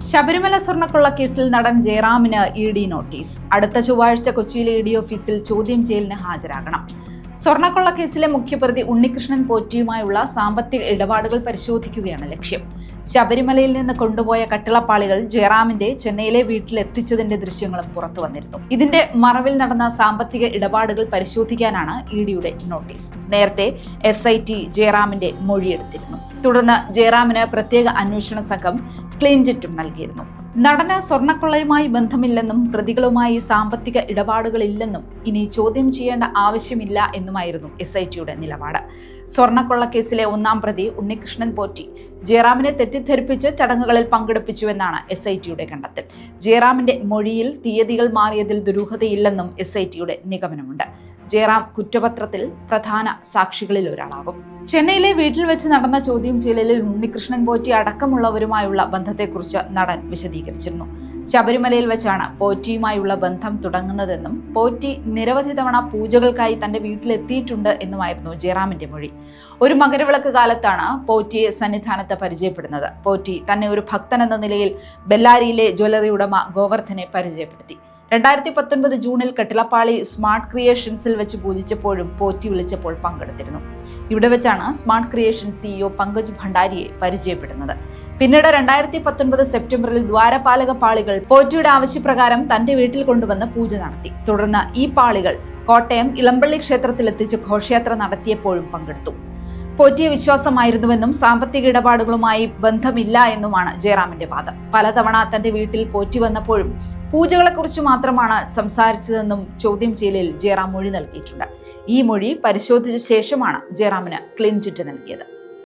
ശബരിമല സ്വർണ്ണക്കൊള്ള കേസിൽ നടൻ ജയറാമിന് ഇഡി നോട്ടീസ്. അടുത്ത ചൊവ്വാഴ്ച കൊച്ചിയിലെ ഇഡി ഓഫീസിൽ ചോദ്യം ചെയ്യലിന് ഹാജരാകണം. സ്വർണ്ണക്കൊള്ള കേസിലെ മുഖ്യപ്രതി ഉണ്ണികൃഷ്ണൻ പോറ്റിയുമായുള്ള സാമ്പത്തിക ഇടപാടുകൾ പരിശോധിക്കുകയാണ് ലക്ഷ്യം. ശബരിമലയിൽ നിന്ന് കൊണ്ടുപോയ കട്ടിളപ്പാളികൾ ജയറാമിന്റെ ചെന്നൈയിലെ വീട്ടിലെത്തിച്ചതിന്റെ ദൃശ്യങ്ങളും പുറത്തു വന്നിരുന്നു. ഇതിന്റെ മറവിൽ നടന്ന സാമ്പത്തിക ഇടപാടുകൾ പരിശോധിക്കാനാണ് ഇഡിയുടെ നോട്ടീസ്. നേരത്തെ SIT ജയറാമിന്റെ മൊഴിയെടുത്തിരുന്നു. തുടർന്ന് ജയറാമിന് പ്രത്യേക അന്വേഷണ സംഘം ക്ലീൻ ചിറ്റും നൽകിയിരുന്നു. നടന് സ്വർണ്ണക്കൊള്ളയുമായി ബന്ധമില്ലെന്നും പ്രതികളുമായി സാമ്പത്തിക ഇടപാടുകളില്ലെന്നും ഇനി ചോദ്യം ചെയ്യേണ്ട ആവശ്യമില്ല എന്നുമായിരുന്നു SITയുടെ നിലപാട്. സ്വർണ്ണക്കൊള്ള കേസിലെ ഒന്നാം പ്രതി ഉണ്ണികൃഷ്ണൻ പോറ്റി ജയറാമിനെ തെറ്റിദ്ധരിപ്പിച്ച് ചടങ്ങുകളിൽ പങ്കെടുപ്പിച്ചുവെന്നാണ് SITയുടെ കണ്ടെത്തൽ. ജയറാമിന്റെ മൊഴിയിൽ തീയതികൾ മാറിയതിൽ ദുരൂഹതയില്ലെന്നും SITയുടെ നിഗമനമുണ്ട്. ജയറാം കുറ്റപത്രത്തിൽ പ്രധാന സാക്ഷികളിൽ ഒരാളാകും. ചെന്നൈയിലെ വീട്ടിൽ വെച്ച് നടന്ന ചോദ്യം ചെയ്യലിൽ ഉണ്ണികൃഷ്ണൻ പോറ്റി അടക്കമുള്ളവരുമായുള്ള ബന്ധത്തെക്കുറിച്ച് നടൻ വിശദീകരിച്ചിരുന്നു. ശബരിമലയിൽ വെച്ചാണ് പോറ്റിയുമായുള്ള ബന്ധം തുടങ്ങുന്നതെന്നും പോറ്റി നിരവധി തവണ പൂജകൾക്കായി തന്റെ വീട്ടിലെത്തിയിട്ടുണ്ട് എന്നുമായിരുന്നു ജയറാമിന്റെ മൊഴി. ഒരു മകരവിളക്ക് കാലത്താണ് പോറ്റിയെ സന്നിധാനത്ത് പരിചയപ്പെടുന്നത്. പോറ്റി തന്നെ ഒരു ഭക്തൻ എന്ന നിലയിൽ ബെല്ലാരിയിലെ ജ്വല്ലറി ഉടമ ഗോവർദ്ധനെ പരിചയപ്പെടുത്തി. 2019 ജൂണിൽ കട്ടിളപ്പാളി സ്മാർട്ട് ക്രിയേഷൻസിൽ വെച്ച് പൂജിച്ചപ്പോഴും പോറ്റി വിളിച്ചപ്പോൾ പങ്കെടുത്തിരുന്നു. ഇവിടെ വെച്ചാണ് സ്മാർട്ട് ക്രിയേഷൻ CEO പങ്കജ് ഭണ്ഡാരിയെ പരിചയപ്പെടുന്നത്. പിന്നീട് 2019 സെപ്റ്റംബറിൽ ദ്വാരപാലക പാളികൾ പോറ്റിയുടെ ആവശ്യപ്രകാരം തന്റെ വീട്ടിൽ കൊണ്ടുവന്ന് പൂജ നടത്തി. തുടർന്ന് ഈ പാളികൾ കോട്ടയം ഇളമ്പള്ളി ക്ഷേത്രത്തിലെത്തിച്ച് ഘോഷയാത്ര നടത്തിയപ്പോഴും പങ്കെടുത്തു. പോറ്റിയെ വിശ്വാസമായിരുന്നുവെന്നും സാമ്പത്തിക ഇടപാടുകളുമായി ബന്ധമില്ല എന്നുമാണ് ജയറാമിന്റെ വാദം. പലതവണ തന്റെ വീട്ടിൽ പോറ്റി വന്നപ്പോഴും പൂജകളെക്കുറിച്ച് മാത്രമാണ് സംസാരിച്ചതെന്നും ചോദ്യം ചെയ്യലിൽ ജയറാം മൊഴി നൽകിയിട്ടുണ്ട്. ഈ മൊഴി പരിശോധിച്ച ശേഷമാണ് ജയറാമിന് ക്ലീൻ ചിറ്റ് നൽകിയത്.